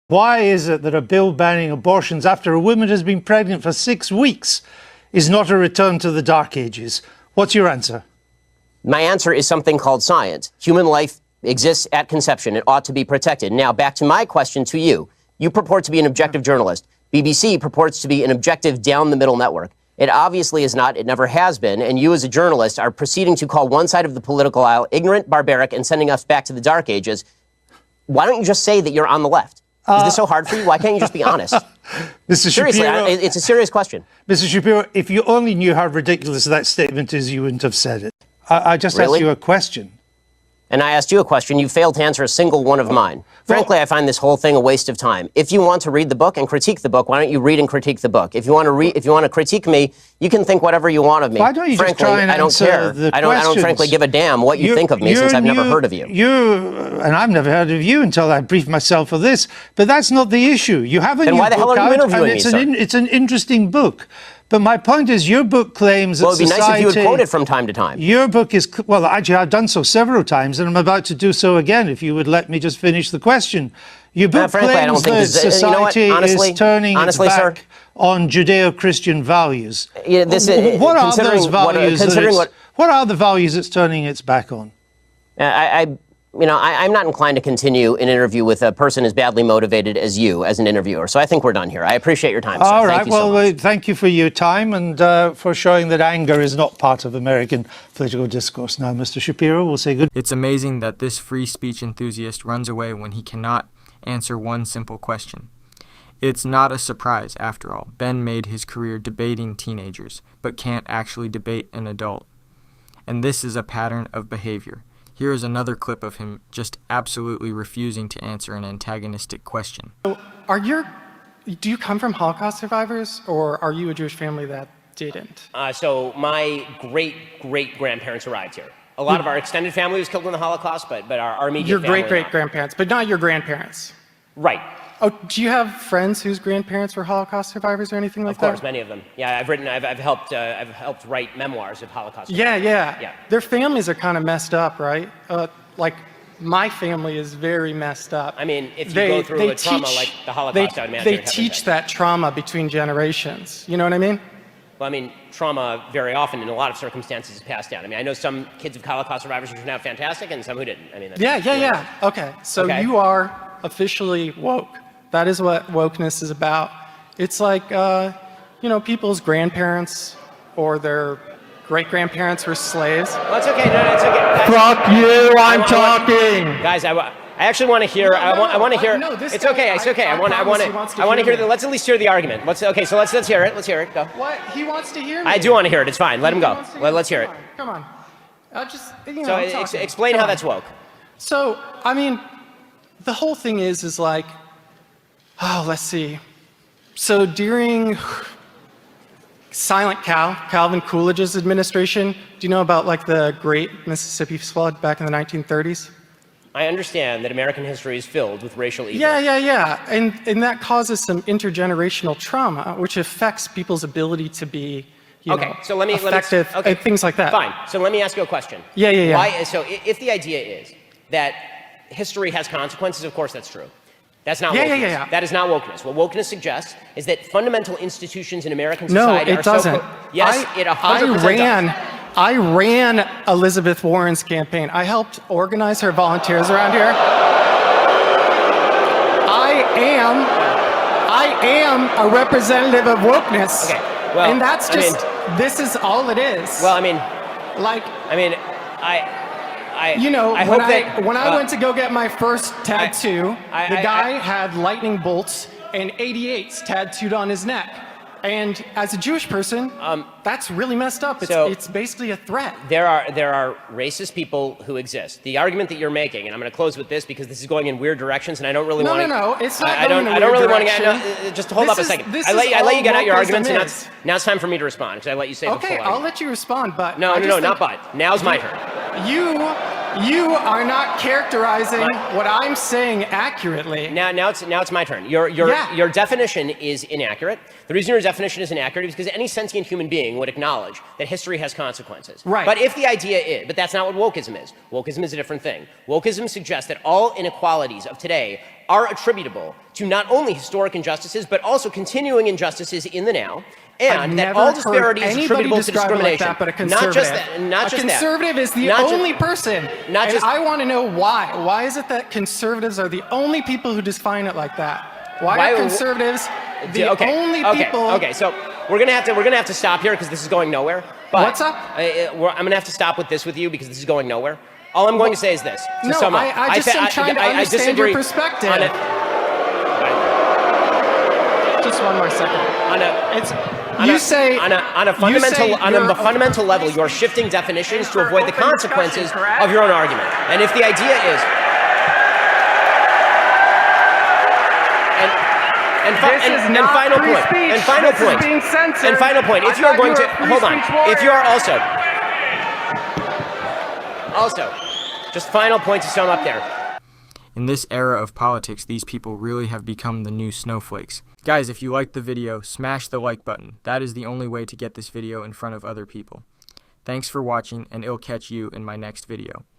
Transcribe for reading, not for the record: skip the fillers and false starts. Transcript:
Why is it that a bill banning abortions after a woman has been pregnant for 6 weeks is not a return to the Dark Ages? What's your answer? My answer is something called science. Human life exists at conception. It ought to be protected. Now, back to my question to you. You purport to be an objective journalist. BBC purports to be an objective down-the-middle network. It obviously is not. It never has been. And you as a journalist are proceeding to call one side of the political aisle ignorant, barbaric, and sending us back to the Dark Ages. Why don't you just say that you're on the left? Is this so hard for you? Why can't you just be honest? Mr. Seriously, Shapiro, it's a serious question. Mr. Shapiro, if you only knew how ridiculous that statement is, you wouldn't have said it. I just Really? asked you a question. And I asked you a question. You failed to answer a single one of mine. Frankly, I find this whole thing a waste of time. If you want to read the book and critique the book, why don't you read and critique the book? If you want to critique me, you can think whatever you want of me. Why don't you frankly, just try and I don't answer care. the I don't questions? frankly give a damn what you think of me since I've never heard of you. And I've never heard of you until I briefed myself for this. But that's not the issue. You have a Then new why the hell book are you out, interviewing and me, it's an interesting book. But my point is, your book claims that Well, it'd be society... nice if you would quote it from time to time. Your book is... Well, actually, I've done so several times, and I'm about to do so again, if you would let me just finish the question. Your book frankly, I don't claims think that society honestly, is turning its back sir, on Judeo-Christian values. Yeah, What are those values? What are the values it's turning its back on? I'm not inclined to continue an interview with a person as badly motivated as you as an interviewer. So I think we're done here. I appreciate your time, sir. All right. Thank you so much. Thank you for your time and for showing that anger is not part of American political discourse. Now, Mr. Shapiro, we'll say good. It's amazing that this free speech enthusiast runs away when he cannot answer one simple question. It's not a surprise, after all. Ben made his career debating teenagers, but can't actually debate an adult. And this is a pattern of behavior. Here is another clip of him just absolutely refusing to answer an antagonistic question. So do you come from Holocaust survivors, or are you a Jewish family that didn't? So my great-great-grandparents arrived here. A lot of our extended family was killed in the Holocaust, but our immediate Your family... great-great-grandparents, but not your grandparents. Right. Oh, do you have friends whose grandparents were Holocaust survivors or anything like that? Of course, many of them. Yeah, I've helped write memoirs of Holocaust survivors. Yeah. Their families are kind of messed up, right? Like, my family is very messed up. I mean, if you go through a trauma like the Holocaust, I would imagine they teach that trauma between generations. You know what I mean? Well, I mean, trauma very often in a lot of circumstances is passed down. I mean, I know some kids of Holocaust survivors who turned out fantastic and some who didn't. I mean, Yeah. Okay, so you are officially woke. That is what wokeness is about. It's like, people's grandparents or their great-grandparents were slaves. Well, it's okay. No, it's okay. Guys, Fuck you, I'm talking! Guys, I actually want to hear, I want to hear, No, this it's guy, okay, it's okay. I want to hear, let's at least hear the argument. Let's hear it, let's hear it, go. What? He wants to hear me. I do want to hear it, it's fine, let him go. Let's hear it. Come on. So explain how that's woke. So, I mean, the whole thing is like, let's see. So during Silent Cal, Calvin Coolidge's administration, do you know about like the Great Mississippi Flood back in the 1930s? I understand that American history is filled with racial evil. Yeah. And that causes some intergenerational trauma, which affects people's ability to be, effective, and things like that. Fine. So let me ask you a question. Yeah. So if the idea is that history has consequences, of course that's true. That's not wokeness. Yeah. That is not wokeness. What wokeness suggests is that fundamental institutions in American society it doesn't. Yes, it 100% does. I ran Elizabeth Warren's campaign. I helped organize her volunteers around here. I am a representative of wokeness. Okay. Well, and that's just, this is all it is. Well, when I went to go get my first tattoo, the guy had lightning bolts and 88s tattooed on his neck. And as a Jewish person, that's really messed up. It's basically a threat. There are racist people who exist. The argument that you're making, and I'm going to close with this because this is going in weird directions, and I don't really want to. No, it's not I don't really want to get. Just hold up a second. I let you get out your arguments, and now it's time for me to respond because I let you say the full argument. I'll let you respond, but no, not but. Now's my turn. You are not characterizing what I'm saying accurately. Now it's my turn. Your definition is inaccurate. The reason your definition is inaccurate is because any sentient human being would acknowledge that history has consequences. Right. But if the idea is, but that's not what wokeism is. Wokeism is a different thing. Wokeism suggests that all inequalities of today are attributable to not only historic injustices, but also continuing injustices in the now. And that all disparity is attributable to discrimination. Like that, but a not just that. Not just that. A conservative is the only person. Not just. I want to know why. Why is it that conservatives are the only people who define it like that? Why are conservatives the only people? Okay, so we're gonna have to stop here because this is going nowhere. But what's up? I'm gonna have to stop with you because this is going nowhere. All I'm going to say is this. To sum up, I just am trying to understand your perspective. Just one more second. On a fundamental level, you're shifting definitions to avoid the consequences of your own argument. And if the idea is, final point, if you are going to hold on, if you are also, just final point to sum up there. In this era of politics, these people really have become the new snowflakes. Guys, if you liked the video, smash the like button. That is the only way to get this video in front of other people. Thanks for watching, and I'll catch you in my next video.